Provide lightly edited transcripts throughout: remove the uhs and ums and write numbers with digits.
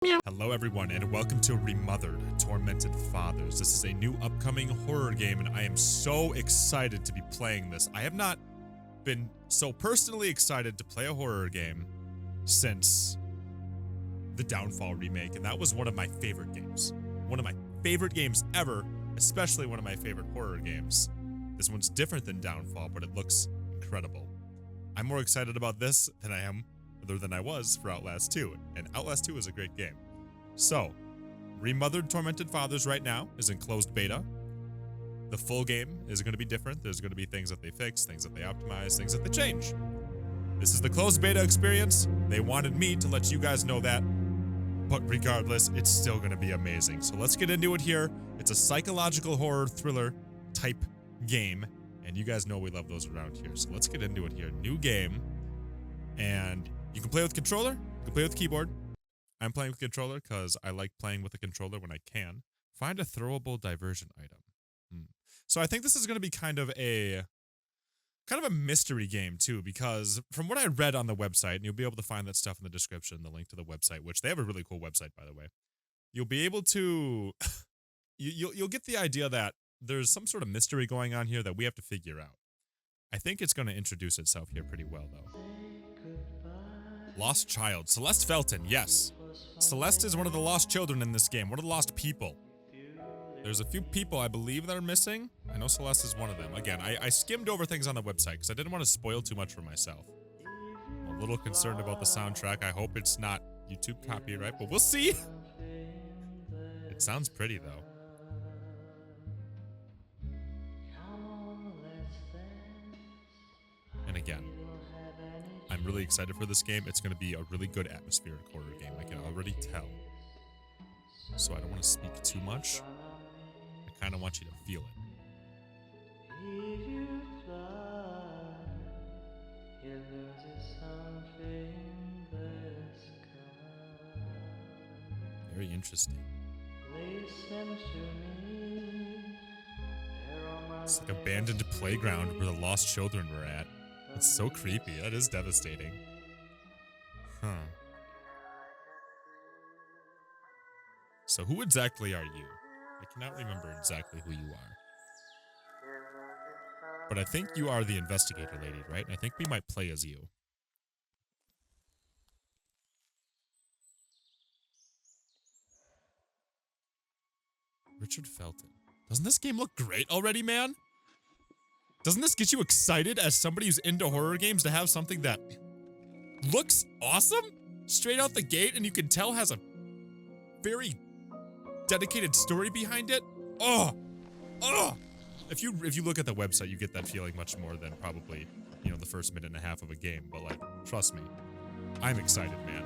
Hello everyone and welcome to Remothered Tormented Fathers. This is a new upcoming horror game and I am so excited to be playing this. I have not been so personally excited to play a horror game since the Downfall remake, and that was one of my favorite games. One of my favorite games ever, especially one of my favorite horror games. This one's different than Downfall, but it looks incredible. I'm more excited about this than I was for Outlast 2, and Outlast 2 is a great game. So, Remothered Tormented Fathers right now is in closed beta. The full game is going to be different. There's going to be things that they fix, things that they optimize, things that they change. This is the closed beta experience. They wanted me to let you guys know that, but regardless, it's still going to be amazing. So let's get into it here. It's a psychological horror thriller type game, and you guys know we love those around here. So let's get into it here. New game, and you can play with controller, you can play with keyboard. I'm playing with controller because I like playing with a controller when I can. Find a throwable diversion item. So I think this is going to be kind of a mystery game too, because from what I read on the website, and you'll be able to find that stuff in the description, the link to the website, which they have a really cool website, by the way. You'll be able to, you'll get the idea that there's some sort of mystery going on here that we have to figure out. I think it's going to introduce itself here pretty well, though. Lost child. Celeste Felton, yes. Celeste is one of the lost children in this game, one of the lost people. There's a few people I believe that are missing. I know Celeste is one of them. Again, I skimmed over things on the website because I didn't want to spoil too much for myself. I'm a little concerned about the soundtrack. I hope it's not YouTube copyright, but we'll see. It sounds pretty, though. And again, I'm really excited for this game. It's going to be a really good atmospheric horror game. I can already tell. So I don't want to speak too much. I kind of want you to feel it. Very interesting. It's like an abandoned playground where the lost children were at. It's so creepy. That is devastating. Huh. So who exactly are you? I cannot remember exactly who you are. But I think you are the investigator lady, right? I think we might play as you. Richard Felton. Doesn't this game look great already, man? Doesn't this get you excited as somebody who's into horror games to have something that looks awesome straight out the gate and you can tell has a very dedicated story behind it? Oh! If you look at the website, you get that feeling much more than probably, the first minute and a half of a game. But like, trust me, I'm excited, man.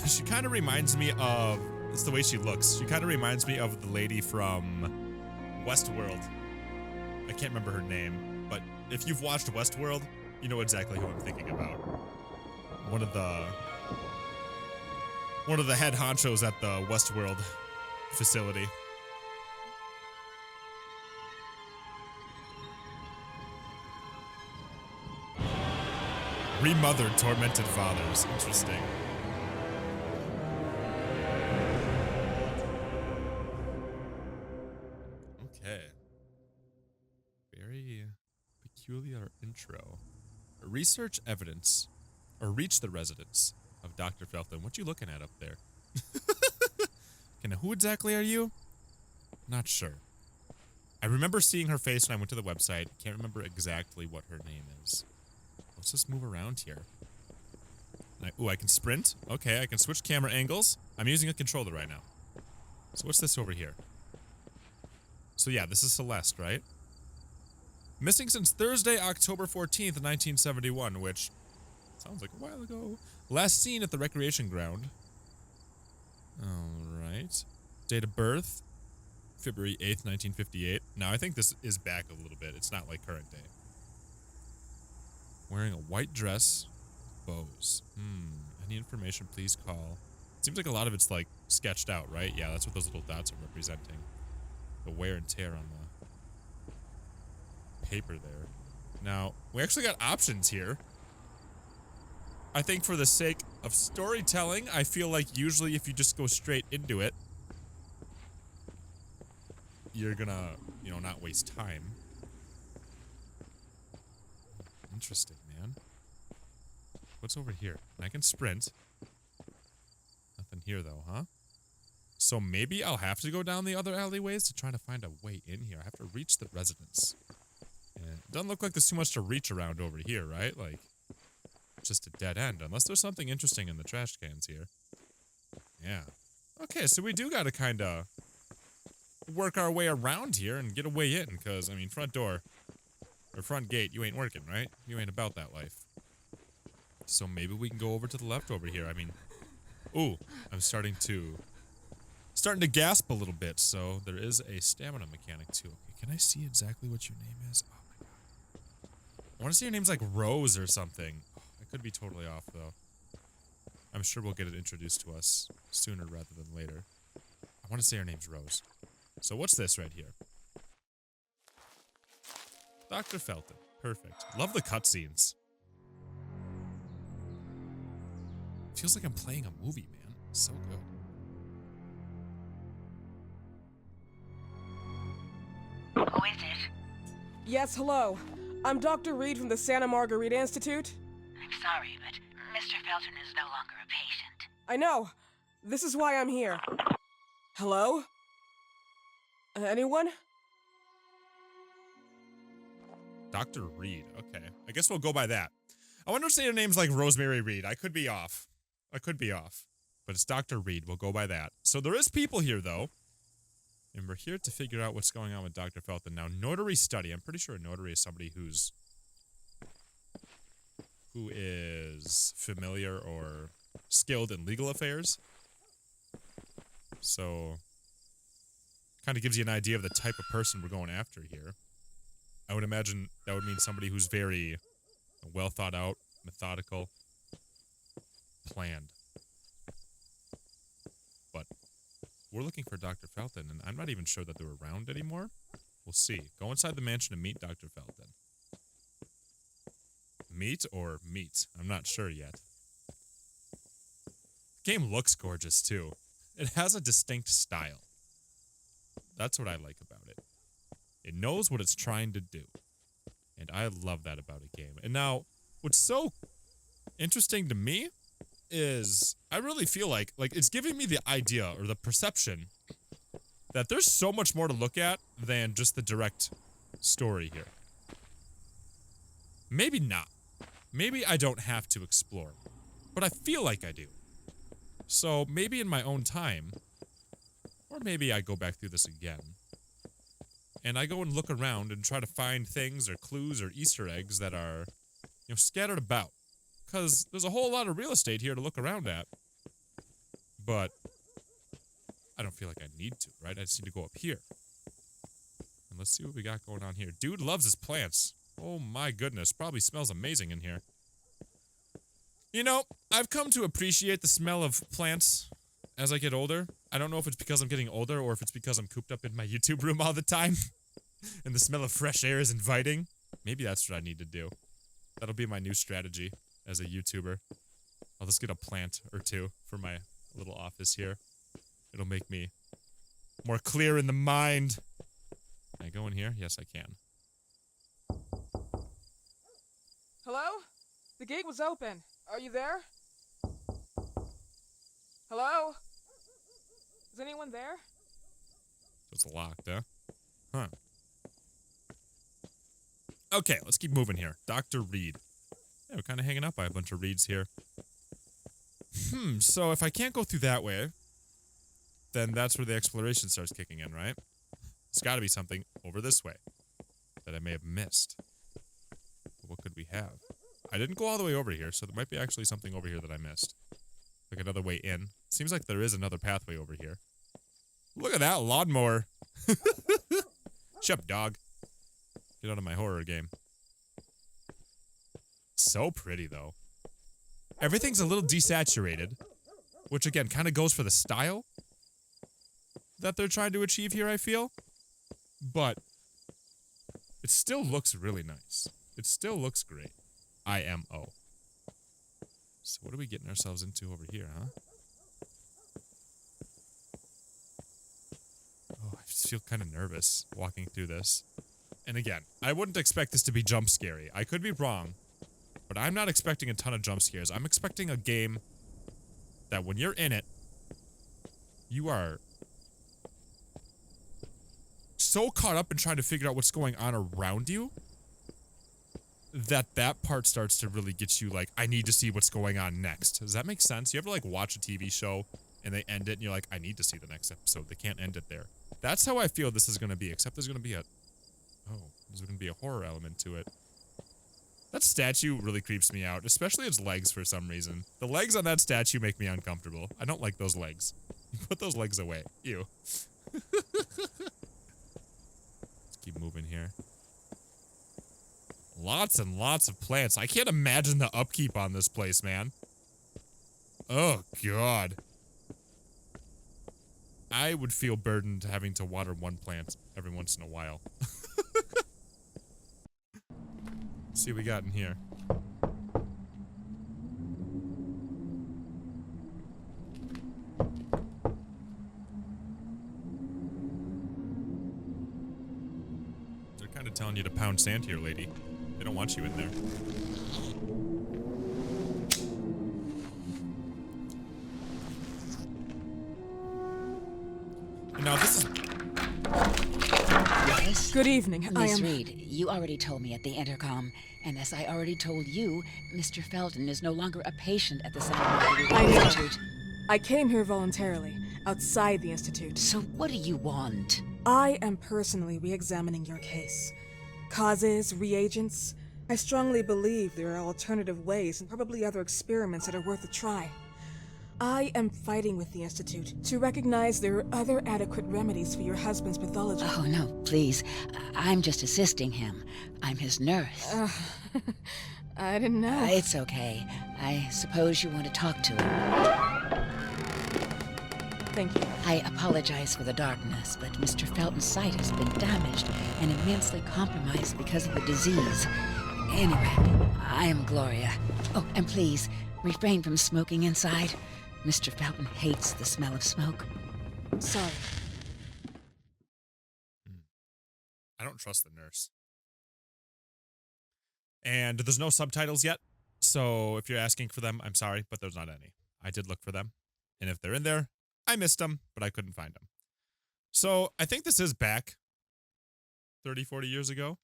She kind of reminds me of, it's the way she looks. She kind of reminds me of the lady from Westworld. I can't remember her name, but if you've watched Westworld, you know exactly who I'm thinking about. One of the head honchos at the Westworld facility. Remothered Tormented Fathers. Interesting. Okay. Very peculiar intro. Research evidence, or reach the residence of Dr. Felton. What you looking at up there? Okay, now who exactly are you? Not sure. I remember seeing her face when I went to the website. Can't remember exactly what her name is. Let's just move around here. I can sprint. Okay, I can switch camera angles. I'm using a controller right now. So what's this over here? So yeah, this is Celeste, right? Missing since Thursday, October 14th, 1971, which sounds like a while ago. Last seen at the recreation ground. Alright. Date of birth, February 8th, 1958. Now, I think this is back a little bit. It's not like current day. Wearing a white dress, bows. Any information, please call. Seems like a lot of it's like sketched out, right? Yeah, that's what those little dots are representing. The wear and tear on the paper there. Now, we actually got options here. I think for the sake of storytelling, I feel like usually if you just go straight into it, you're gonna, you know, not waste time. Interesting, man. What's over here? I can sprint. Nothing here, though, huh? So maybe I'll have to go down the other alleyways to try to find a way in here. I have to reach the residence. And it doesn't look like there's too much to reach around over here, right? Like, just a dead end. Unless there's something interesting in the trash cans here. Yeah. Okay, so we do gotta kinda work our way around here and get a way in, because, I mean, front door, or front gate, you ain't working, right? You ain't about that life. So maybe we can go over to the left over here. I mean, ooh, I'm starting to gasp a little bit, so there is a stamina mechanic too. Okay, can I see exactly what your name is? Oh my god. I want to say your name's like Rose or something. I could be totally off, though. I'm sure we'll get it introduced to us sooner rather than later. I want to say her name's Rose. So what's this right here? Dr. Felton. Perfect. Love the cutscenes. Feels like I'm playing a movie, man. So good. Who is it? Yes, hello. I'm Dr. Reed from the Santa Margarita Institute. I'm sorry, but Mr. Felton is no longer a patient. I know. This is why I'm here. Hello? Anyone? Dr. Reed. Okay. I guess we'll go by that. I wonder if say her name's like Rosemary Reed. I could be off. But it's Dr. Reed. We'll go by that. So there is people here, though. And we're here to figure out what's going on with Dr. Felton. Now, notary study. I'm pretty sure a notary is somebody who is familiar or skilled in legal affairs. So, kind of gives you an idea of the type of person we're going after here. I would imagine that would mean somebody who's very well thought out, methodical, planned. But we're looking for Dr. Felton, and I'm not even sure that they're around anymore. We'll see. Go inside the mansion and meet Dr. Felton. Meet or meet? I'm not sure yet. The game looks gorgeous, too. It has a distinct style. That's what I like about it. It knows what it's trying to do. And I love that about a game. And now, what's so interesting to me is I really feel like it's giving me the idea or the perception that there's so much more to look at than just the direct story here. Maybe not. Maybe I don't have to explore. But I feel like I do. So maybe in my own time, or maybe I go back through this again, and I go and look around and try to find things or clues or Easter eggs that are, you know, scattered about. Because there's a whole lot of real estate here to look around at. But I don't feel like I need to, right? I just need to go up here. And let's see what we got going on here. Dude loves his plants. Oh my goodness, probably smells amazing in here. You know, I've come to appreciate the smell of plants as I get older. I don't know if it's because I'm getting older or if it's because I'm cooped up in my YouTube room all the time. And the smell of fresh air is inviting. Maybe that's what I need to do. That'll be my new strategy as a YouTuber. I'll just get a plant or two for my little office here. It'll make me more clear in the mind. Can I go in here? Yes, I can. Hello? The gate was open. Are you there? Hello? Is anyone there? It's locked, huh? Huh. Okay, let's keep moving here. Dr. Reed. Yeah, we're kind of hanging out by a bunch of Reeds here. So if I can't go through that way, then that's where the exploration starts kicking in, right? There's got to be something over this way that I may have missed. What could we have? I didn't go all the way over here, so there might be actually something over here that I missed. Like another way in. Seems like there is another pathway over here. Look at that lawnmower. Shut up, dog. Get out of my horror game. So pretty, though. Everything's a little desaturated, which again kind of goes for the style that they're trying to achieve here, I feel. But it still looks really nice. It still looks great. IMO. So what are we getting ourselves into over here, huh? Oh, I just feel kind of nervous walking through this. And again, I wouldn't expect this to be jump scary. I could be wrong, but I'm not expecting a ton of jump scares. I'm expecting a game that when you're in it, you are so caught up in trying to figure out what's going on around you that part starts to really get you like, I need to see what's going on next. Does that make sense? You ever like watch a TV show and they end it and you're like, I need to see the next episode. They can't end it there. That's how I feel this is going to be, except there's going to be there's going to be a horror element to it. That statue really creeps me out, especially its legs for some reason. The legs on that statue make me uncomfortable. I don't like those legs. Put those legs away. Ew. Let's keep moving here. Lots and lots of plants. I can't imagine the upkeep on this place, man. Oh, God. I would feel burdened having to water one plant every once in a while. Let's see what we got in here. They're kind of telling you to pound sand here, lady. They don't want you in there. And now this is... Yes? Good evening. Miss Reed, you already told me at the intercom, and as I already told you, Mr. Felton is no longer a patient at the Remothered I know. Institute. I came here voluntarily, outside the Institute. So what do you want? I am personally re-examining your case. Causes, reagents. I strongly believe there are alternative ways and probably other experiments that are worth a try. I am fighting with the Institute to recognize there are other adequate remedies for your husband's pathology. Oh, no, please. I'm just assisting him. I'm his nurse. I didn't know. It's okay. I suppose you want to talk to him. Thank you. I apologize for the darkness, but Mr. Felton's sight has been damaged and immensely compromised because of the disease. Anyway, I am Gloria. Oh, and please, refrain from smoking inside. Mr. Felton hates the smell of smoke. Sorry. I don't trust the nurse. And there's no subtitles yet, so if you're asking for them, I'm sorry, but there's not any. I did look for them, and if they're in there, I missed them, but I couldn't find them. So I think this is back 30, 40 years ago.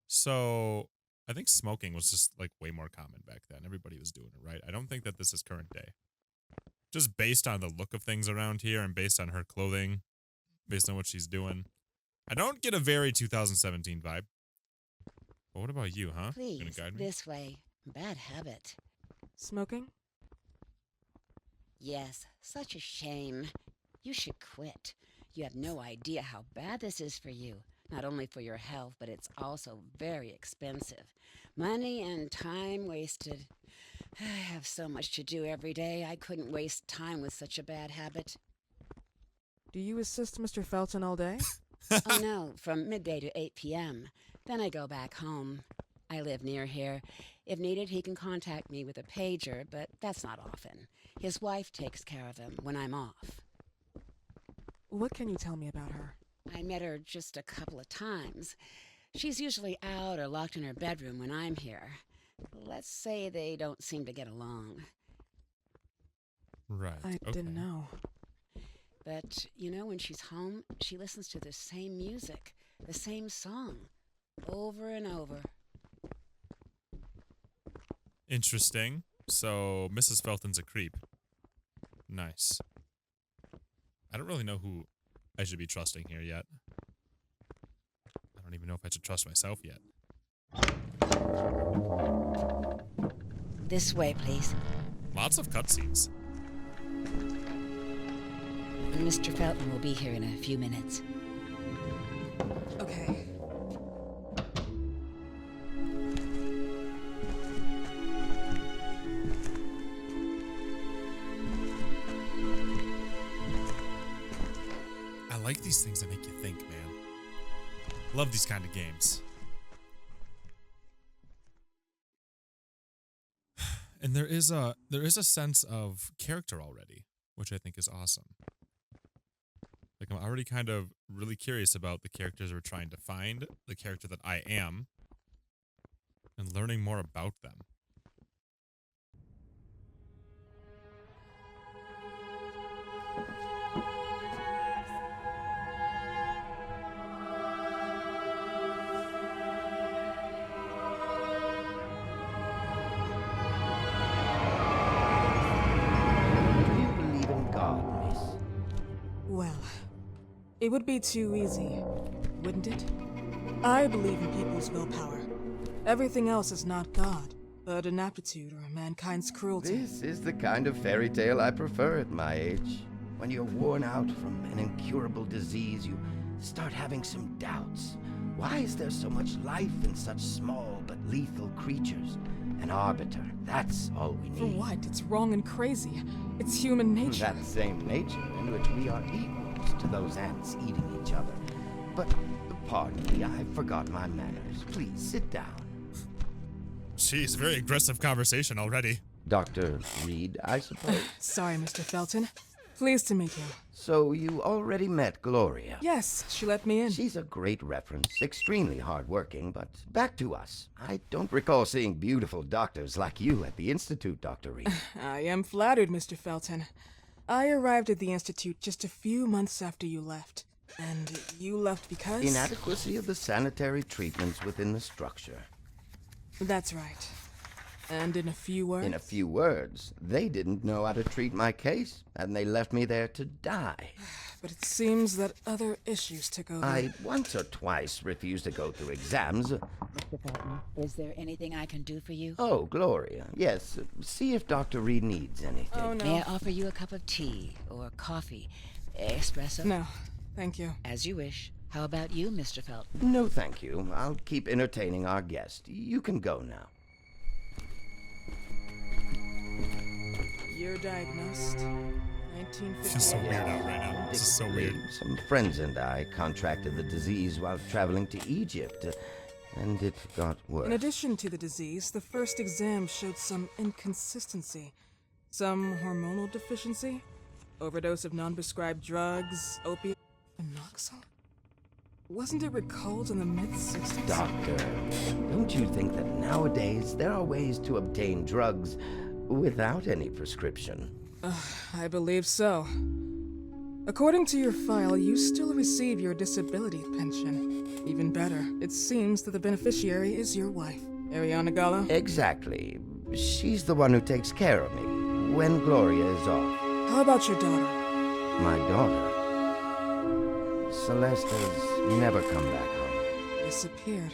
So I think smoking was just like way more common back then. Everybody was doing it, right? I don't think that this is current day. Just based on the look of things around here and based on her clothing, based on what she's doing, I don't get a very 2017 vibe. But what about you, huh? Please, Gonna guide me? this way. Bad habit. Smoking? Yes, such a shame. You should quit. You have no idea how bad this is for you. Not only for your health, but it's also very expensive. Money and time wasted. I have so much to do every day. I couldn't waste time with such a bad habit. Do you assist Mr. Felton all day? Oh no, from midday to 8 p.m. Then I go back home. I live near here. If needed, he can contact me with a pager, but that's not often. His wife takes care of him when I'm off. What can you tell me about her? I met her just a couple of times. She's usually out or locked in her bedroom when I'm here. Let's say they don't seem to get along. Right. I didn't know. But, you know, when she's home, she listens to the same music, the same song, over and over. Interesting. So, Mrs. Felton's a creep. Nice. I don't really know who I should be trusting here yet. I don't even know if I should trust myself yet. This way, please. Lots of cutscenes. Mr. Felton will be here in a few minutes. Okay. I like these things that make you think, man. Love these kind of games. And there is a sense of character already, which I think is awesome. Like, I'm already kind of really curious about the characters we're trying to find, the character that I am, and learning more about them. Well, it would be too easy, wouldn't it? I believe in people's willpower. Everything else is not God, but an aptitude or mankind's cruelty. This is the kind of fairy tale I prefer at my age. When you're worn out from an incurable disease, you start having some doubts. Why is there so much life in such small but lethal creatures? An arbiter, that's all we need. For what? It's wrong and crazy. It's human nature. That same nature in which we are equals to those ants eating each other. But, pardon me, I forgot my manners. Please, sit down. Jeez, very aggressive conversation already. Dr. Reed, I suppose? Sorry, Mr. Felton. Pleased to meet you. So you already met Gloria? Yes, she let me in. She's a great reference, extremely hardworking, but back to us. I don't recall seeing beautiful doctors like you at the Institute, Dr. Reed. I am flattered, Mr. Felton. I arrived at the Institute just a few months after you left. And you left because? Inadequacy of the sanitary treatments within the structure. That's right. And in a few words? In a few words, they didn't know how to treat my case, and they left me there to die. But it seems that other issues took over. I once or twice refused to go through exams. Mr. Felton, is there anything I can do for you? Oh, Gloria, yes. See if Dr. Reed needs anything. Oh, no. May I offer you a cup of tea or coffee? Espresso? No, thank you. As you wish. How about you, Mr. Felton? No, thank you. I'll keep entertaining our guest. You can go now. You're diagnosed. 1950. Feels so weird out right now. This is so weird. Some friends and I contracted the disease while traveling to Egypt, and it got worse. In addition to the disease, the first exam showed some inconsistency. Some hormonal deficiency? Overdose of non-prescribed drugs, opiate, phenoxyl? Wasn't it recalled in the mid-60s? Doctor, don't you think that nowadays there are ways to obtain drugs without any prescription? I believe so. According to your file, you still receive your disability pension. Even better, it seems that the beneficiary is your wife, Ariana Gallo. Exactly. She's the one who takes care of me when Gloria is off. How about your daughter? My daughter, Celeste, has never come back home. Disappeared.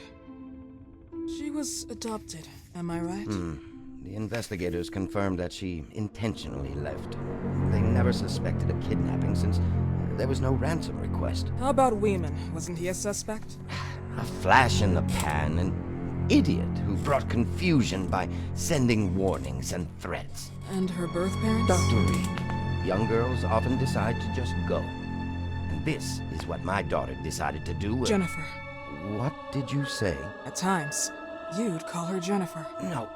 She was adopted, am I right? The investigators confirmed that she intentionally left. They never suspected a kidnapping since there was no ransom request. How about Weeman? Wasn't he a suspect? A flash in the pan, an idiot who brought confusion by sending warnings and threats. And her birth parents? Dr. Reed, young girls often decide to just go. And this is what my daughter decided to do. Jennifer. What did you say? At times, you'd call her Jennifer. No,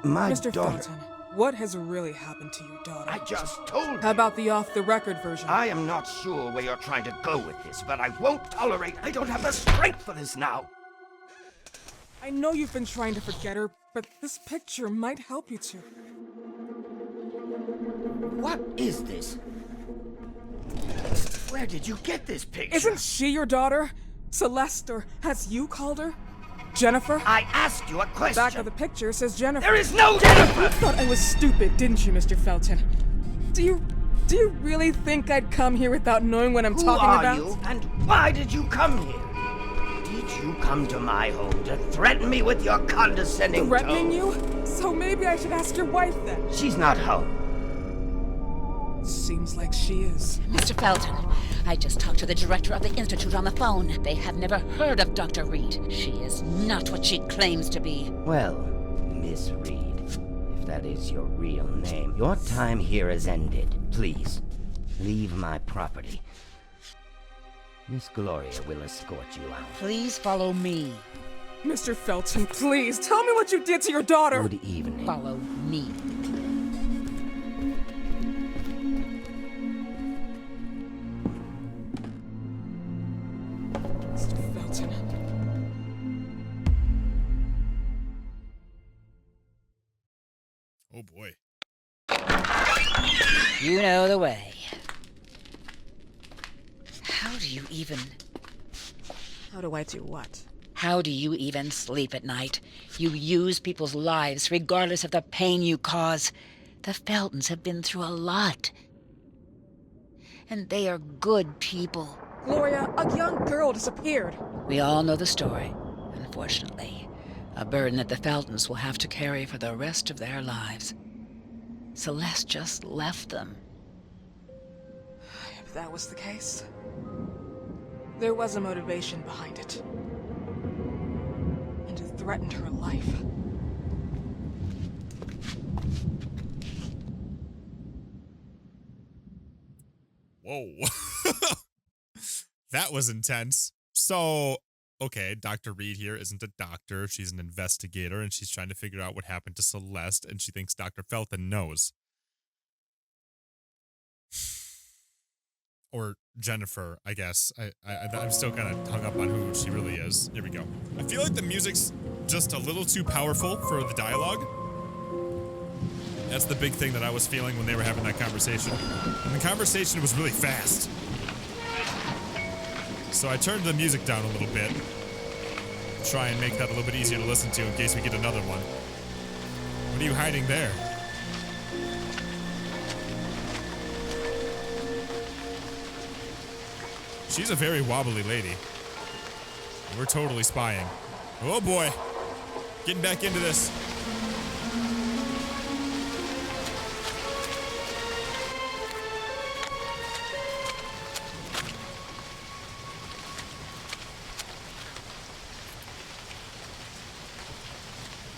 my Mr. daughter... Felton, what has really happened to your daughter? I just told you. How about the off-the-record version? I am not sure where you're trying to go with this, but I won't tolerate... I don't have the strength for this now. I know you've been trying to forget her, but this picture might help you to. What is this? Where did you get this picture? Isn't she your daughter? Celeste, or as you called her? Jennifer? I asked you a question. Back of the picture says Jennifer. There is no Jennifer! You thought I was stupid, didn't you, Mr. Felton? Do you really think I'd come here without knowing what I'm talking about? Who are you, and why did you come here? Did you come to my home to threaten me with your condescending Threatening tone? you? So maybe I should ask your wife then. She's not home. Seems like she is. Mr. Felton, I just talked to the director of the Institute on the phone. They have never heard of Dr. Reed. She is not what she claims to be. Well, Miss Reed, if that is your real name, your time here has ended. Please, leave my property. Miss Gloria will escort you out. Please follow me. Mr. Felton, please, tell me what you did to your daughter! Good evening. Follow me. Mr. Felton. Oh boy. You know the way. How do you even... How do I do what? How do you even sleep at night? You use people's lives regardless of the pain you cause. The Feltons have been through a lot. And they are good people. Gloria, a young girl disappeared. We all know the story, unfortunately. A burden that the Feltons will have to carry for the rest of their lives. Celeste just left them. If that was the case, there was a motivation behind it. And it threatened her life. Whoa. That was intense. So, okay, Dr. Reed here isn't a doctor. She's an investigator, and she's trying to figure out what happened to Celeste, and she thinks Dr. Felton knows. Or Jennifer, I guess. I'm still kind of hung up on who she really is. Here we go. I feel like the music's just a little too powerful for the dialogue. That's the big thing that I was feeling when they were having that conversation. And the conversation was really fast. So I turned the music down a little bit. Try and make that a little bit easier to listen to in case we get another one. What are you hiding there? She's a very wobbly lady. We're totally spying. Oh boy. Getting back into this.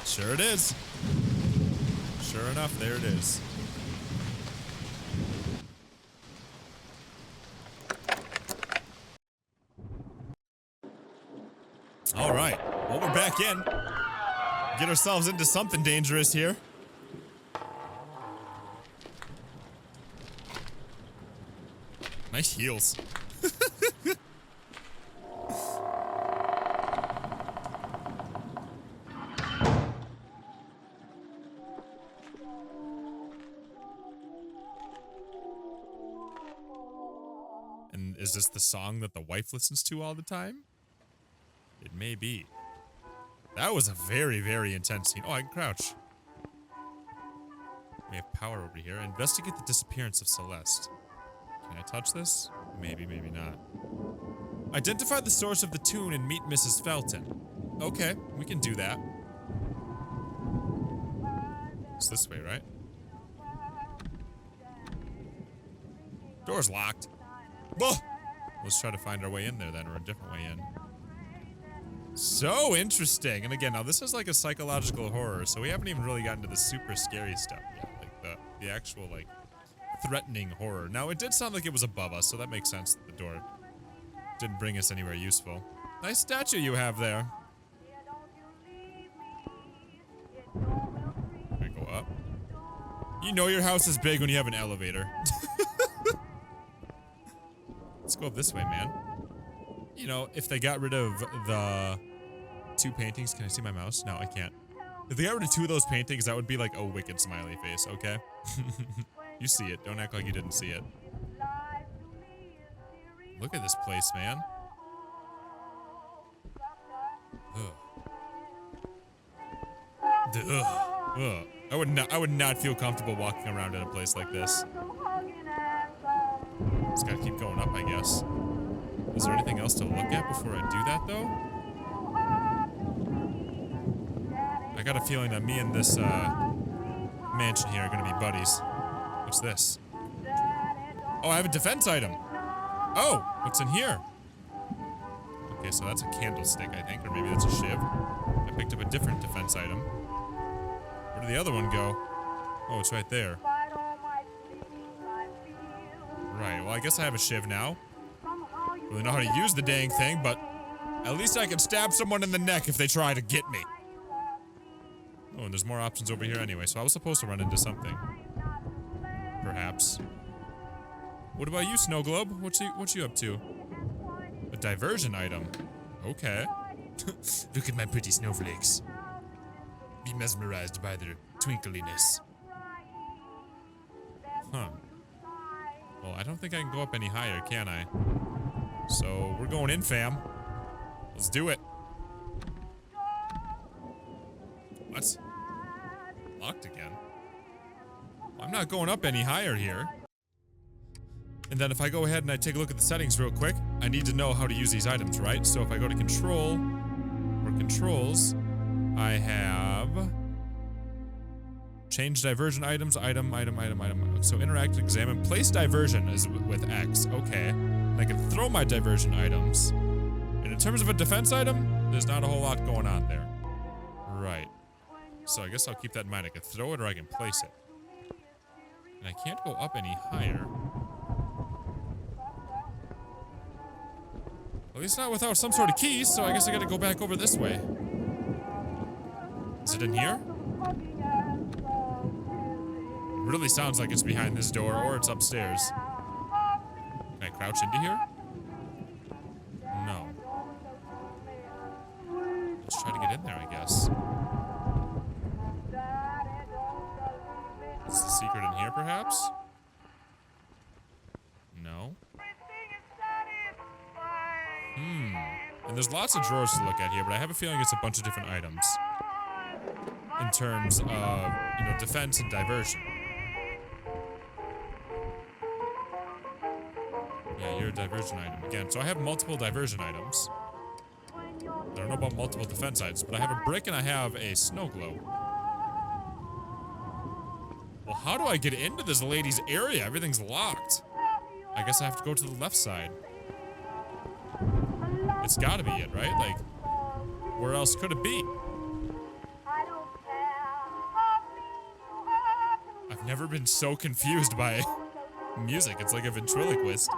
Sure it is. Sure enough, there it is. All right. Well, we're back in. Get ourselves into something dangerous here. Nice heels. And is this the song that the wife listens to all the time? It may be. That was a very, very intense scene. Oh, I can crouch. We have power over here. Investigate the disappearance of Celeste. Can I touch this? Maybe, maybe not. Identify the source of the tune and meet Mrs. Felton. Okay, we can do that. It's this way, right? Door's locked. Ugh! Let's try to find our way in there then, or a different way in. So interesting. And again, now this is like a psychological horror, so we haven't even really gotten to the super scary stuff yet. Like the actual, like, threatening horror. Now, it did sound like it was above us, so that makes sense that the door didn't bring us anywhere useful. Nice statue you have there. Can we go up? You know your house is big when you have an elevator. Let's go up this way, man. You know, if they got rid of the two paintings, can I see my mouse? No, I can't. If they got rid of two of those paintings, that would be like a wicked smiley face, okay? You see it. Don't act like you didn't see it. Look at this place, man. Ugh. Ugh. I would not feel comfortable walking around in a place like this. Just gotta keep going up, I guess. Is there anything else to look at before I do that, though? I got a feeling that me and this, mansion here are gonna be buddies. What's this? Oh, I have a defense item! Oh! What's in here? Okay, so that's a candlestick, I think, or maybe that's a shiv. I picked up a different defense item. Where did the other one go? Oh, it's right there. Right, well, I guess I have a shiv now. Really know how to use the dang thing, but At least I can stab someone in the neck if they try to get me. Oh, and there's more options over here anyway, so I was supposed to run into something. Perhaps. What about you, Snow Globe? What you up to? A diversion item. Okay. Look at my pretty snowflakes. Be mesmerized by their twinkliness. Huh. Well, I don't think I can go up any higher, can I? So, we're going in, fam. Let's do it. What? Locked again? I'm not going up any higher here. And then if I go ahead and I take a look at the settings real quick, I need to know how to use these items, right? So if I go to control, or controls, I have change diversion items, item. So interact, examine, place diversion is with X, okay. And I can throw my diversion items. And in terms of a defense item, there's not a whole lot going on there. Right. So I guess I'll keep that in mind. I can throw it or I can place it. And I can't go up any higher. At least not without some sort of keys, so I guess I gotta go back over this way. Is it in here? It really sounds like it's behind this door, or it's upstairs. Can I crouch into here? No. Let's try to get in there, I guess. Is the secret in here, perhaps? No. And there's lots of drawers to look at here, but I have a feeling it's a bunch of different items. In terms of, you know, defense and diversion. Yeah, you're a diversion item again. So I have multiple diversion items. I don't know about multiple defense items, but I have a brick and I have a snow globe. Well, how do I get into this lady's area? Everything's locked. I guess I have to go to the left side. It's gotta be it, right? Like, where else could it be? I've never been so confused by music. It's like a ventriloquist.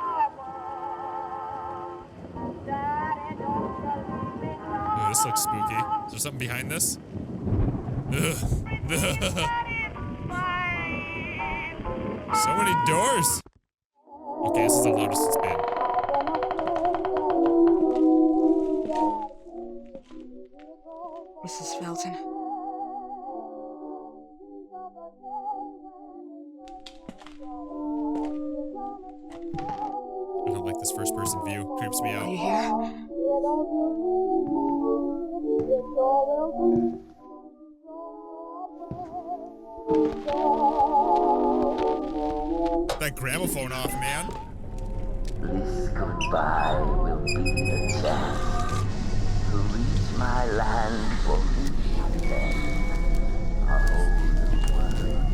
Oh, this looks spooky. Is there something behind this? Ugh. So many doors. Okay, this is the loudest it's been. Mrs. Felton. I don't like this first-person view. Creeps me Are out. you here? That gramophone off, man. This goodbye will be the chance to reach my land for me then.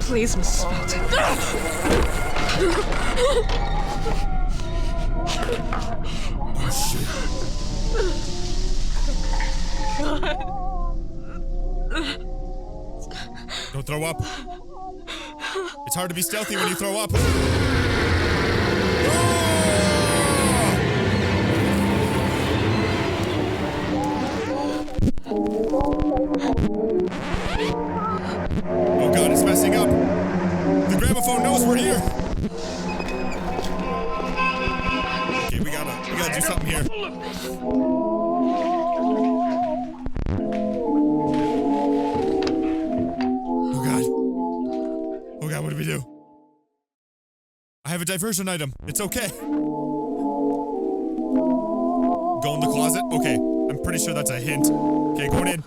Please, Mrs. Felton. Oh, shit. Don't throw up. It's hard to be stealthy when you throw up. Oh god, it's messing up. The gramophone knows we're here. Okay, we gotta do something here. Oh god. Oh god, what do we do? I have a diversion item. It's okay. Go in the closet? Okay. I'm pretty sure that's a hint. Okay, going in.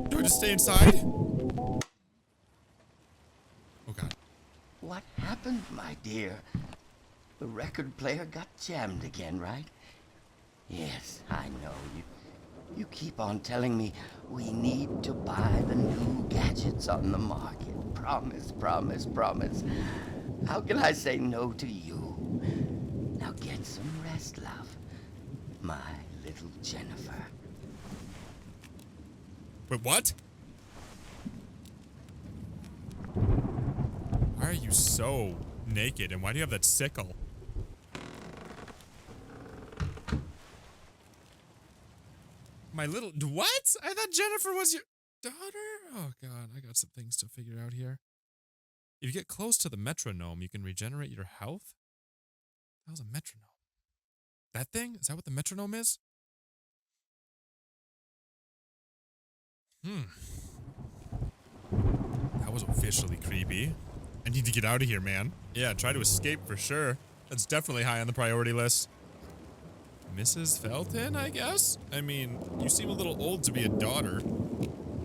Do I just stay inside? Oh god. What happened, my dear? The record player got jammed again, right? Yes, I know. You keep on telling me we need to buy the new gadgets on the market. Promise, promise, promise. How can I say no to you? Now get some rest, love. My little Jennifer. Wait, what? so naked? And why do you have that sickle? My little... What? I thought Jennifer was your daughter? Oh, God. I got some things to figure out here. If you get close to the metronome, you can regenerate your health? That was a metronome. That thing? Is that what the metronome is? That was officially creepy. I need to get out of here, man. Yeah, try to escape for sure. That's definitely high on the priority list. Mrs. Felton, I guess? I mean, you seem a little old to be a daughter,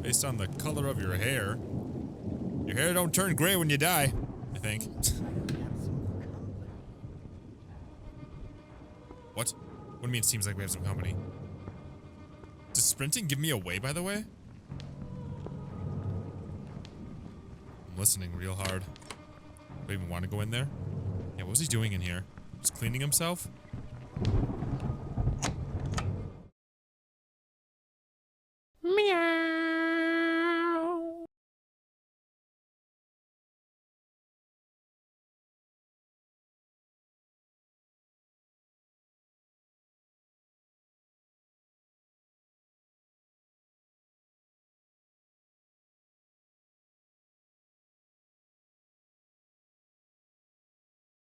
based on the color of your hair. Your hair don't turn gray when you die, I think. What? What do you mean it seems like we have some company? Does sprinting give me away, by the way? I'm listening real hard. Do I even want to go in there? Yeah, what was he doing in here? Just cleaning himself?